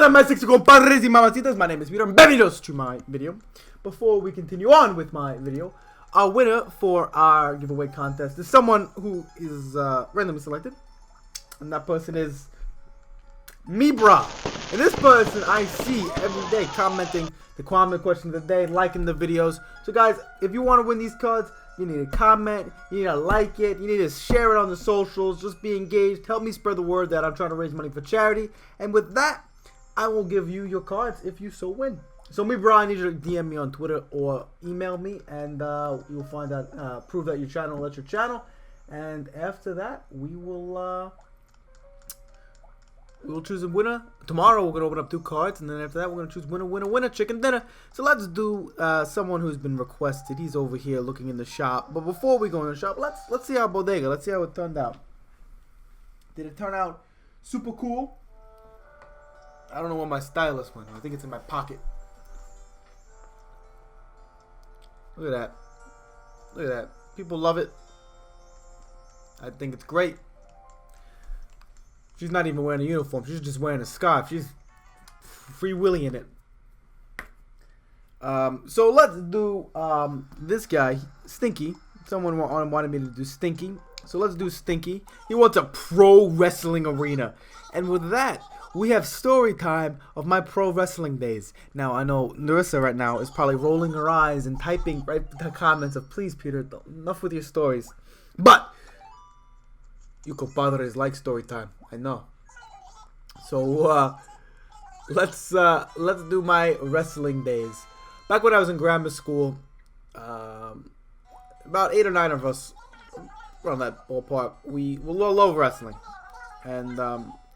Hola, my sexy compadres y mamacitas. My name is Peter and bienvenidos to my video. Before we continue on with my video, our winner for our giveaway contest is someone who is randomly selected. And that person is me, brah. And this person I see every day commenting the comment question of the day, liking the videos. So guys, if you want to win these cards, you need to comment, you need to like it, you need to share it on the socials, just be engaged, help me spread the word that I'm trying to raise money for charity. And with that, I will give you your cards if you so win. So me, bro, I need you to DM me on Twitter or email me, and you'll find out, prove that your channel, that's your channel. And after that, we will choose a winner. Tomorrow we're gonna open up 2 cards, and then after that we're gonna choose winner, chicken dinner. So let's do someone who's been requested. He's over here looking in the shop. But before we go in the shop, let's see our bodega. Let's see how it turned out. Did it turn out super cool? I don't know where my stylus went. I think it's in my pocket. Look at that. Look at that. People love it. I think it's great. She's not even wearing a uniform. She's just wearing a scarf. She's free-willing in it. So let's do this guy, Stinky. Someone wanted me to do Stinky. So let's do Stinky. He wants a pro wrestling arena. And with that, we have story time of my pro wrestling days. Now, I know Narissa right now is probably rolling her eyes and typing right the comments of, please, Peter, enough with your stories. But you compadres like story time. I know. So let's do my wrestling days. Back when I was in grammar school, about 8 or 9 of us around that ballpark, we love wrestling, and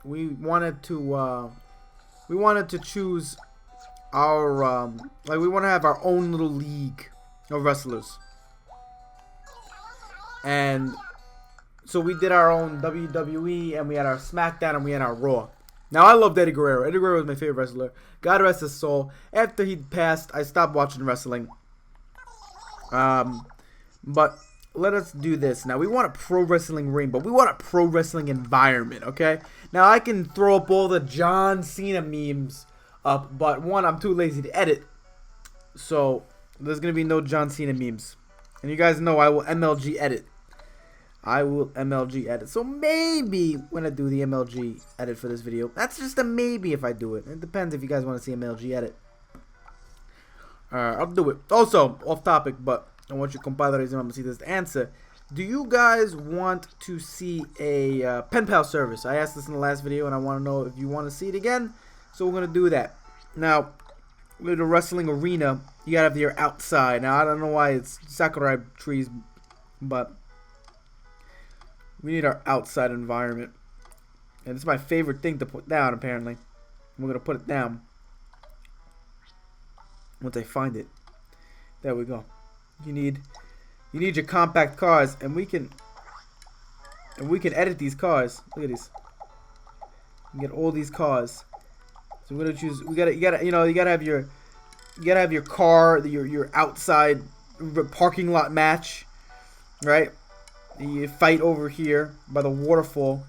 we wanted to choose our we want to have our own little league of wrestlers, and so we did our own WWE, and we had our SmackDown, and we had our Raw. Now, I loved Eddie Guerrero. Eddie Guerrero was my favorite wrestler. God rest his soul. After he passed, I stopped watching wrestling. But let us do this. Now, we want a pro wrestling ring, but we want a pro wrestling environment, okay? Now, I can throw up all the John Cena memes up, but one, I'm too lazy to edit. So, there's going to be no John Cena memes. And you guys know I will MLG edit. So maybe when I do the MLG edit for this video, that's just a maybe if I do it. It depends if you guys want to see MLG edit. I'll do it. Also, off topic, but I want you compadres and mamacitas to answer. Do you guys want to see a Penpal service? I asked this in the last video, and I want to know if you want to see it again. So we're going to do that. Now, with a wrestling arena, you got to have your outside. Now, I don't know why it's sakurai trees, but we need our outside environment. And it's my favorite thing to put down, apparently. We're going to put it down once I find it. There we go. You need your compact cars, and we can edit these cars. Look at these. You get all these cars. So we're gonna choose. You gotta have your car, your outside parking lot match, right? You fight over here by the waterfall,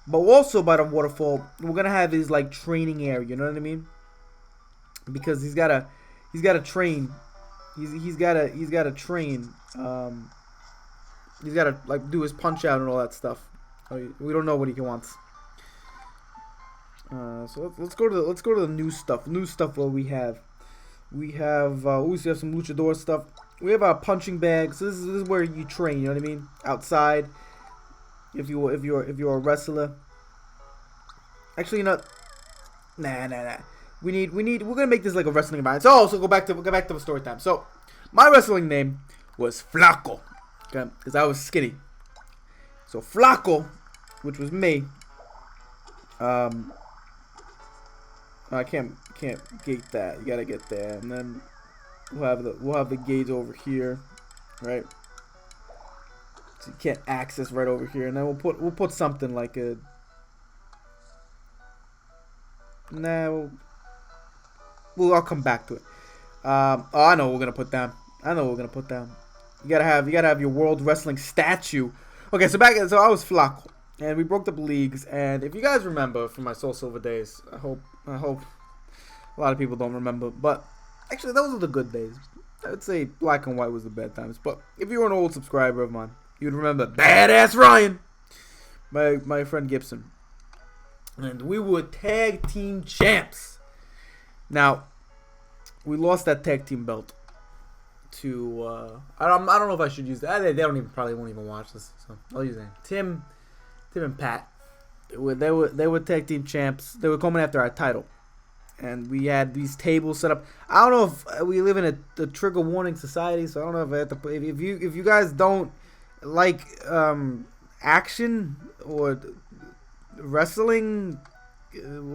but also by the waterfall, we're gonna have his like training area. You know what I mean? Because he's gotta train. He's gotta train. He's gotta like do his punch out and all that stuff. We don't know what he wants. So let's go to the new stuff. New stuff. What we have. We have some luchador stuff. We have our punching bag. So this is where you train. You know what I mean? Outside. If you're a wrestler. Actually, not. Nah. We're gonna make this like a wrestling environment. So go back to the story time. So my wrestling name was Flaco, okay, because I was skinny. So Flaco, which was me. I can't gate that. You gotta get there, and then we'll have the gate over here, right? So you can't access right over here, and then we'll put something like a. No. I'll come back to it. Oh, I know what we're gonna put down. You gotta have your World Wrestling statue. Okay, so I was Flaco, and we broke up leagues. And if you guys remember from my Soul Silver days, I hope a lot of people don't remember. But actually, those are the good days. I would say black and white was the bad times. But if you were an old subscriber of mine, you'd remember Badass Ryan, my friend Gibson. And we were tag team champs. Now, we lost that tag team belt to I don't know if I should use that. They probably won't even watch this, so I'll use that. Tim and Pat. They were tag team champs. They were coming after our title, and we had these tables set up. I don't know if we live in a trigger warning society, so I don't know if I have to. If you guys don't like action or wrestling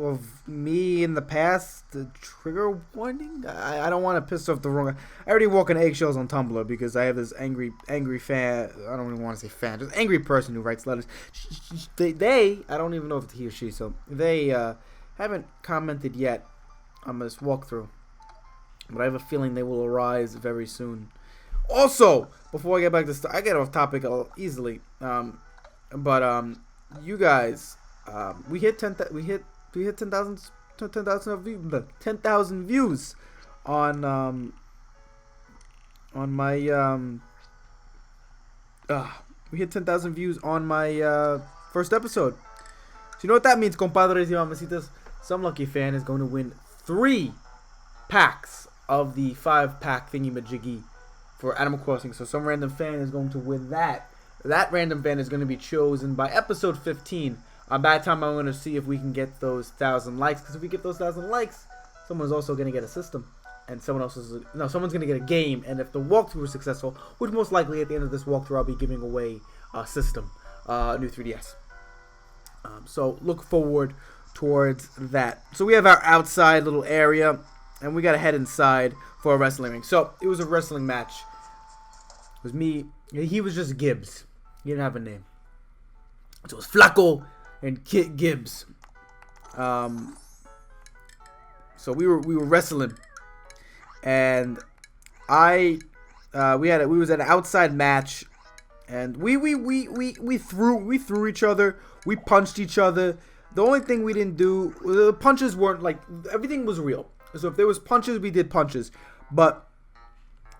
of me in the past, the trigger warning. I don't want to piss off the wrong. I already walk on eggshells on Tumblr because I have this angry fan. I don't even want to say fan, just angry person who writes letters. They I don't even know if he or she. So they haven't commented yet on this walkthrough, but I have a feeling they will arise very soon. Also, before I get back to I get off topic easily. You guys. We hit 10,000 views on my we hit 10,000 views on my first episode. So you know what that means, compadres y mamacitas? Some lucky fan is going to win 3 packs of the 5-pack thingy-majiggy for Animal Crossing. So some random fan is going to win that. That random fan is going to be chosen by episode 15. On that time, I'm going to see if we can get those 1,000 likes. Because if we get those 1,000 likes, someone's also going to get a system. And someone's going to get a game. And if the walkthrough is successful, which most likely at the end of this walkthrough, I'll be giving away a system, a new 3DS. So look forward towards that. So we have our outside little area. And we got to head inside for a wrestling ring. So it was a wrestling match. It was me. He was just Gibbs. He didn't have a name. So it was Flacco and Kit Gibbs. So we were wrestling, and we was at an outside match, and we threw each other, we punched each other. The only thing we didn't do, the punches weren't like, everything was real. So if there was punches, we did punches, but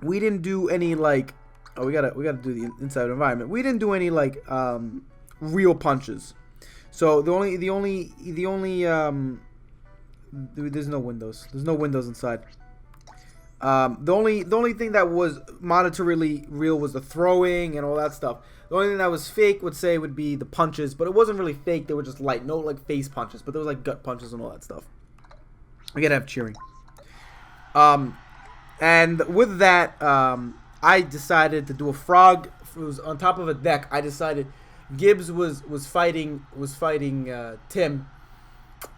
we didn't do any like, we gotta do the inside environment. We didn't do any like real punches. So the only there's no windows. There's no windows inside. The only thing that was monetarily real was the throwing and all that stuff. The only thing that was fake would be the punches, but it wasn't really fake. They were just light, no like face punches, but there was like gut punches and all that stuff. We gotta have cheering. And with that, I decided to do a frog. It was on top of a deck. I decided Gibbs was fighting Tim,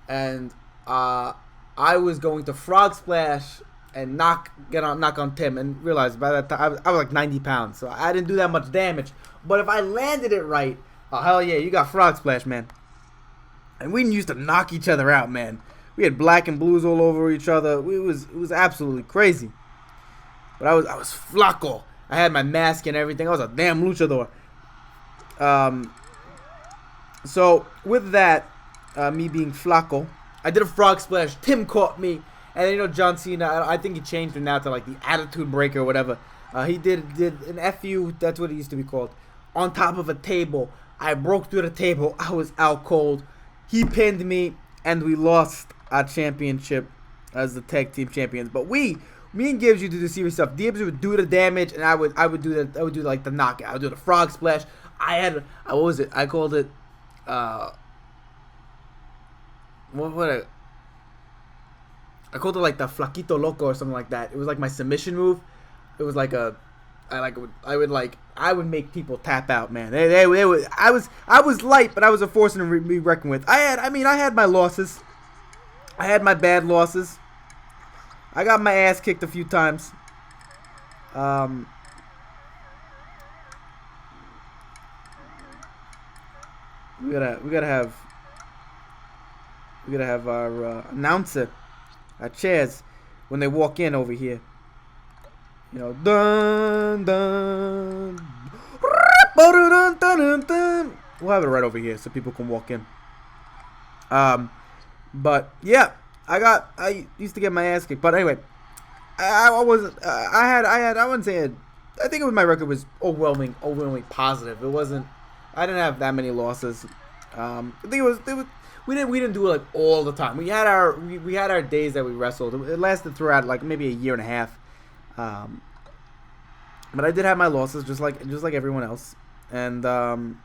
and I was going to frog splash and knock on Tim, and realized by that time I was like 90 pounds, so I didn't do that much damage. But if I landed it right, oh hell yeah, you got frog splash, man. And we used to knock each other out, man. We had black and blues all over each other. It was absolutely crazy. But I was Flacco. I had my mask and everything. I was a damn luchador. So with that, me being Flacco, I did a frog splash. Tim caught me, and John Cena. I think he changed it now to like the Attitude Breaker or whatever. He did an FU. That's what it used to be called. On top of a table, I broke through the table. I was out cold. He pinned me, and we lost our championship as the tag team champions. But me and Gibbs used to do serious stuff. Gibbs would do the damage, and I would do like the knockout. I would do the frog splash. I called it I called it like the Flaquito Loco or something like that. It was like my submission move. It was like I would make people tap out, man. I was light, but I was a force to be reckoned with. I had my losses. I had my bad losses. I got my ass kicked a few times. We gotta have our announcer, our chairs, when they walk in over here. Dun dun. We'll have it right over here so people can walk in. But yeah, I used to get my ass kicked, but anyway, I wasn't. I wouldn't say it. I think my record was overwhelmingly positive. It wasn't. I didn't have that many losses. I think it was. We didn't do it like all the time. We had our days that we wrestled. It lasted throughout like maybe a year and a half. But I did have my losses, just like everyone else. And one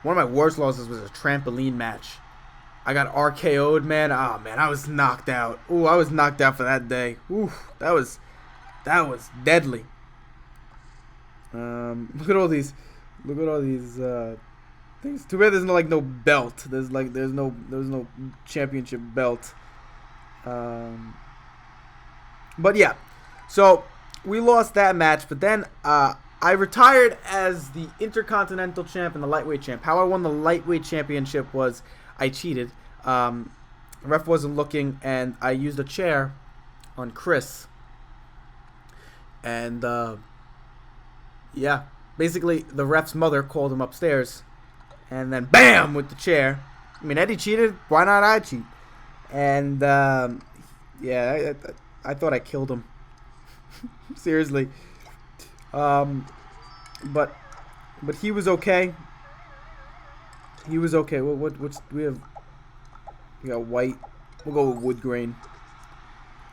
of my worst losses was a trampoline match. I got RKO'd, man. Oh man, I was knocked out. Ooh, I was knocked out for that day. Ooh, that was deadly. Look at all these things. Too bad there's no belt. There's no championship belt. But yeah, so we lost that match. But then I retired as the Intercontinental Champ and the Lightweight Champ. How I won the Lightweight Championship was I cheated. The ref wasn't looking, and I used a chair on Chris. And yeah, basically the ref's mother called him upstairs, and then bam with the chair. I mean, Eddie cheated. Why not I cheat? And yeah, I thought I killed him. Seriously. But he was okay. He was okay. What's we have? We got white. We'll go with wood grain.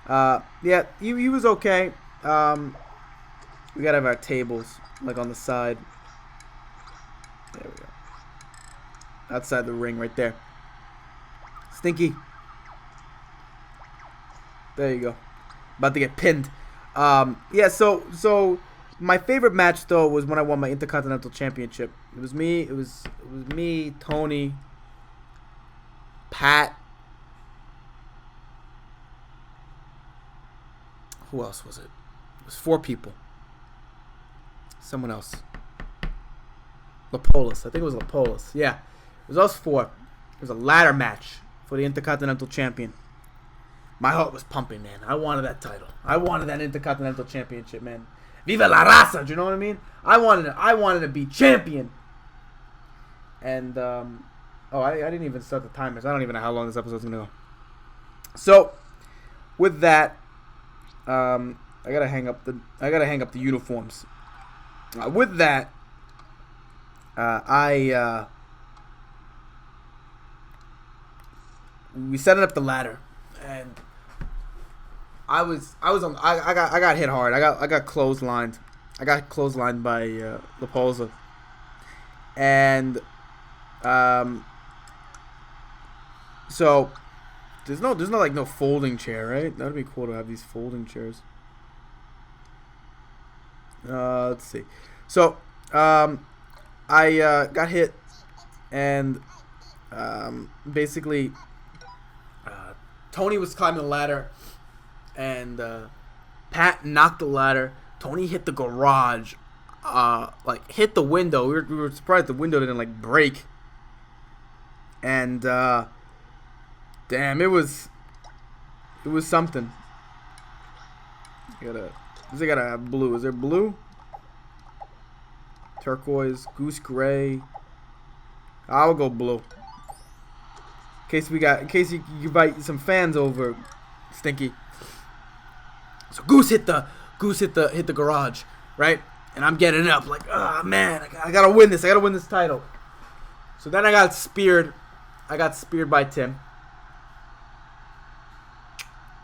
Yeah, he was okay. We gotta have our tables like on the side. There we go. Outside the ring, right there. Stinky. There you go. About to get pinned. Yeah. So my favorite match though was when I won my Intercontinental Championship. It was me. It was me, Tony, Pat. Who else was it? It was 4 people. Someone else. Lapolis. I think it was Lapolis. Yeah. It was us 4. It was a ladder match for the Intercontinental Champion. My heart was pumping, man. I wanted that title. I wanted that Intercontinental Championship, man. Viva la raza, do you know what I mean? I wanted to be champion. And I didn't even start the timers. I don't even know how long this episode's gonna go. So, with that, I gotta hang up the uniforms. With that, we set up the ladder, and I got hit hard. I got clotheslined. I got clotheslined by Laposa. And so there's no folding chair, right? That'd be cool to have these folding chairs. Let's see. So I got hit, and basically Tony was climbing the ladder, and Pat knocked the ladder. Tony hit the garage, hit the window. We were surprised the window didn't break. And damn, it was something. They gotta have blue. Is there blue? Turquoise, goose gray. I'll go blue. In case you invite some fans over, Stinky. So Goose hit the garage, right? And I'm getting up like, oh man, I gotta win this. I gotta win this title. So then I got speared. I got speared by Tim.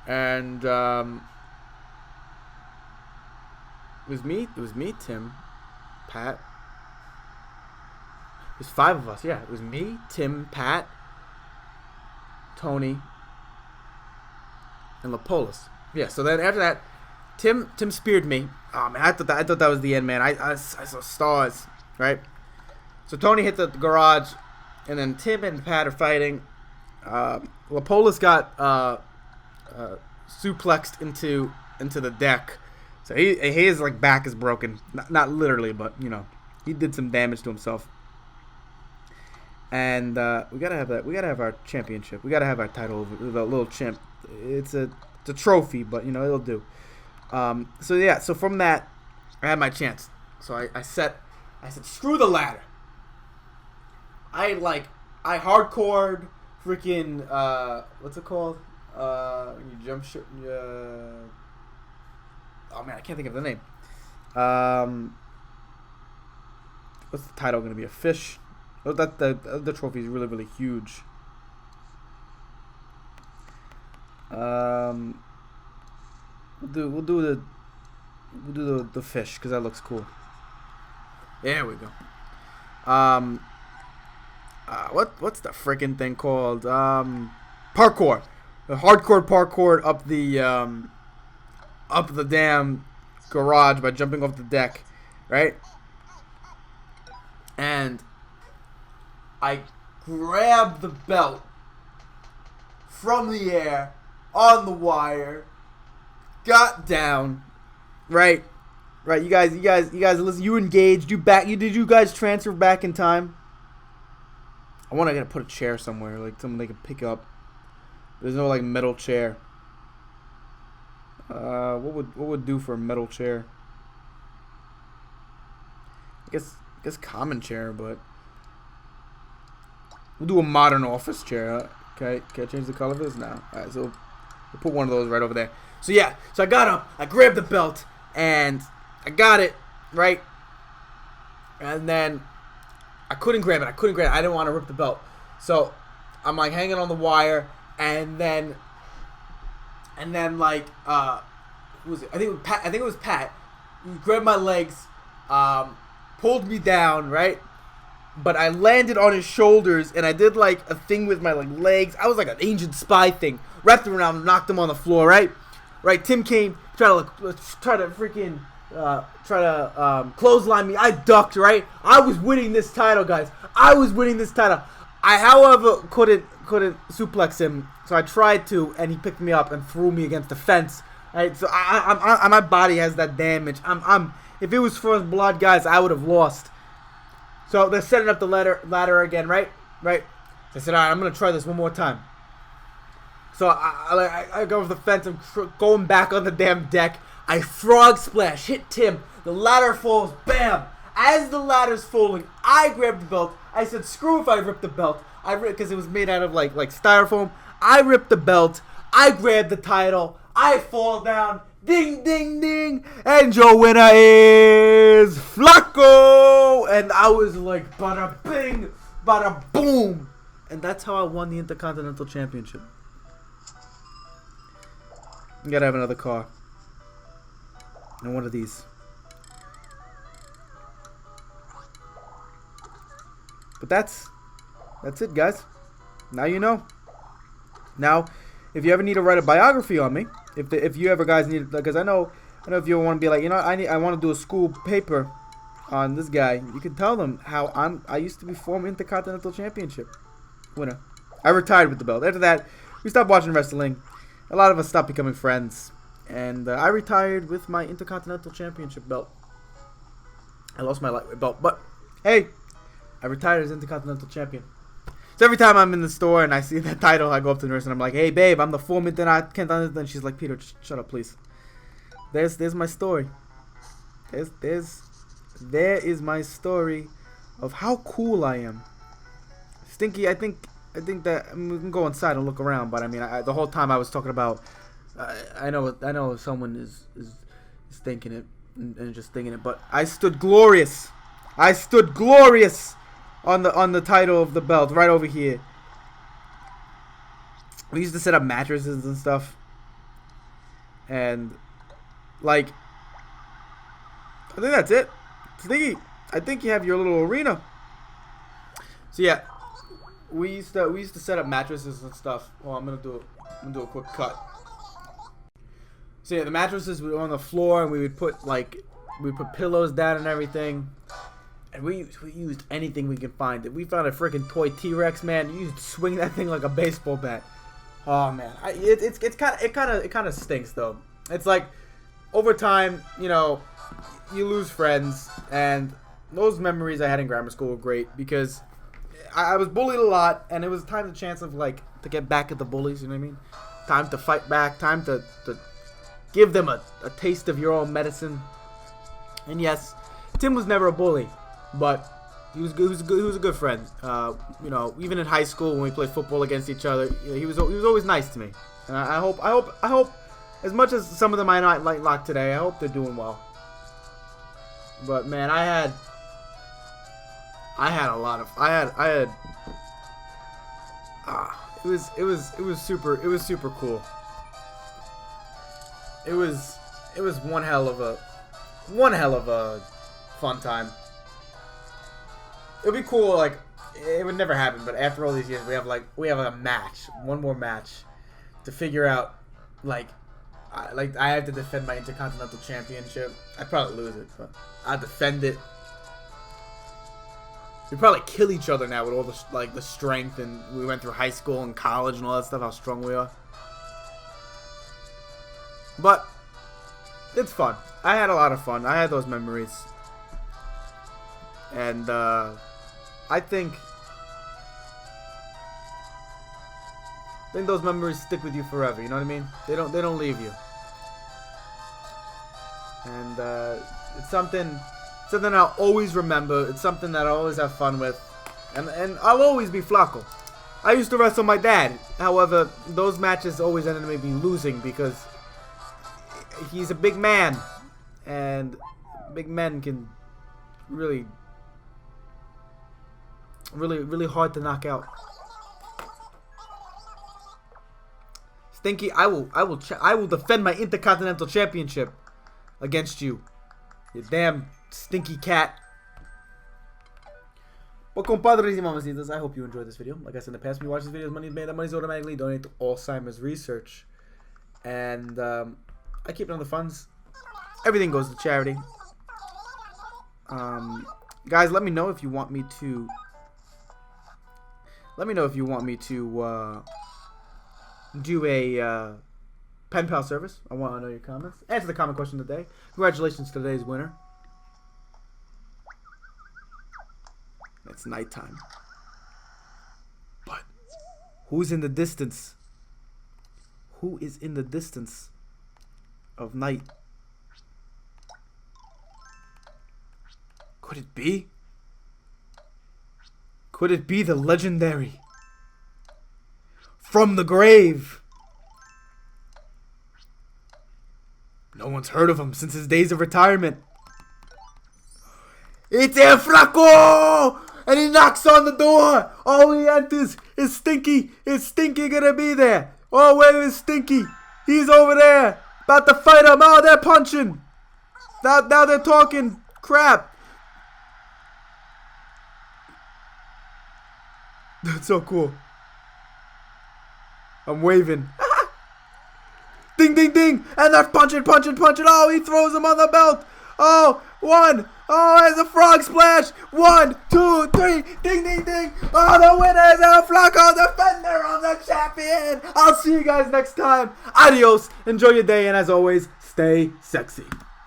And it was me, Tim, Pat. It was 5 of us, yeah. It was me, Tim, Pat, Tony, and Lapolis. Yeah, so then after that, Tim speared me. Oh man, I thought that was the end, man. I saw stars, right? So Tony hit the garage, and then Tim and Pat are fighting. Lapolis got suplexed into the deck. So his back is broken. Not literally, but he did some damage to himself. And we gotta have that. We gotta have our championship. We gotta have our title, the little champ. It's a trophy, but it'll do. So yeah. So from that, I had my chance. So I said, screw the ladder. I hardcored freaking what's it called? You jump ship. Oh man, I can't think of the name. What's the title gonna be? A fish. Oh, that the trophy is really, really huge. We'll do the fish because that looks cool. There we go. What's the freaking thing called? Parkour. The hardcore parkour up the damn garage by jumping off the deck, right? And I grabbed the belt from the air on the wire, got down, right. You guys, listen. You engaged. Did you guys transfer back in time? I want to put a chair somewhere, like something they can pick up. There's no like metal chair. What would do for a metal chair? I guess common chair, but we'll do a modern office chair. Okay, can I change the color of this now? All right, so we'll put one of those right over there. So yeah, so I got up, I grabbed the belt, and I got it right, and then I couldn't grab it. I didn't want to rip the belt, so I'm like hanging on the wire, and then like who was it? I think it was Pat. He grabbed my legs, pulled me down, right? But I landed on his shoulders, and I did like a thing with my like legs. I was like an ancient spy thing, wrapped him around, knocked him on the floor, right? Tim came, try to clothesline me. I ducked, right? I was winning this title, guys. I, however, couldn't suplex him, so I tried to, and he picked me up and threw me against the fence. Right? So my body has that damage. If it was first blood, guys, I would have lost. So they're setting up the ladder again, right? So I said, all right, I'm gonna try this one more time. So I go over the fence. I'm going back on the damn deck. I frog splash, hit Tim. The ladder falls, bam. As the ladder's falling, I grabbed the belt. I said, screw if I rip the belt. Because it was made out of like styrofoam. I ripped the belt. I grabbed the title. I fall down. Ding, ding, ding. And your winner is Flacco. And I was like, bada bing, bada boom. And that's how I won the Intercontinental Championship. You gotta have another car. And one of these. But that's it, guys. Now you know. Now, if you ever need to write a biography on me, if you ever guys need, because I know if you want to be like, I want to do a school paper on this guy, you can tell them how I used to be former Intercontinental Championship winner. I retired with the belt. After that, we stopped watching wrestling. A lot of us stopped becoming friends, and I retired with my Intercontinental Championship belt. I lost my lightweight belt, but hey, I retired as Intercontinental Champion. So every time I'm in the store and I see that title, I go up to the nurse and I'm like, "Hey, babe, I'm the former Intercontinental." And she's like, "Peter, just shut up, please." There's my story. There is my story of how cool I am. Stinky, I think that we can go inside and look around, but I mean, the whole time I was talking about, I know someone is thinking it and just thinking it, but I stood glorious. On the title of the belt right over here. We used to set up mattresses and stuff, and like, I think that's it. Stinky, I think you have your little arena. So yeah, we used to set up mattresses and stuff. Well, I'm gonna do a quick cut. So yeah, the mattresses were on the floor, and we would put pillows down and everything. And we used anything we could find. We found a freaking toy T-Rex, man. You used to swing that thing like a baseball bat. Oh man, it kind of stinks though. It's like over time, you lose friends, and those memories I had in grammar school were great because I was bullied a lot, and it was time the chance of to get back at the bullies. You know what I mean? Time to fight back. Time to give them a taste of your own medicine. And yes, Tim was never a bully. But He was good. He was a good friend. You know, even in high school when we played football against each other, he was always nice to me. And I hope, as much as some of them might not like today, I hope they're doing well. But man, I had a lot of it was super cool. It was one hell of a fun time. It would be cool, like, it would never happen, but after all these years, we have a match, one more match, to figure out, like I have to defend my Intercontinental Championship. I'd probably lose it, but I'd defend it. We'd probably kill each other now with all the strength, and we went through high school and college and all that stuff, how strong we are. But it's fun. I had a lot of fun. I had those memories. And I think those memories stick with you forever, you know what I mean? They don't leave you. And it's something I'll always remember. It's something that I always have fun with. And I'll always be Flaco. I used to wrestle my dad. However, those matches always ended up me losing because he's a big man. And big men can really hard to knock out. Stinky, I will defend my Intercontinental Championship against you. You damn stinky cat. Well, compadres y mamacitas, I hope you enjoyed this video. Like I said in the past, when you watch these videos, money is made. That money is automatically donated to Alzheimer's research. And I keep it on the funds. Everything goes to charity. Guys, let me know if you want me to. Do a Penpal service. I want to know your comments. Answer the comment question of the day. Congratulations to today's winner. It's nighttime. But who's in the distance? Who is in the distance of night? Could it be? Could it be the legendary from the grave? No one's heard of him since his days of retirement. It's El Flaco! And he knocks on the door. Oh, he enters. Is Stinky gonna be there? Oh, where is Stinky? He's over there. About to fight him. Oh, they're punching. Now they're talking crap. That's so cool. I'm waving. Ding, ding, ding. And they're punching. Oh, he throws him on the belt. Oh, one. Oh, there's a frog splash. 1, 2, 3. Ding, ding, ding. Oh, the winner is El Flaco, defender of the champion. I'll see you guys next time. Adios. Enjoy your day. And as always, stay sexy.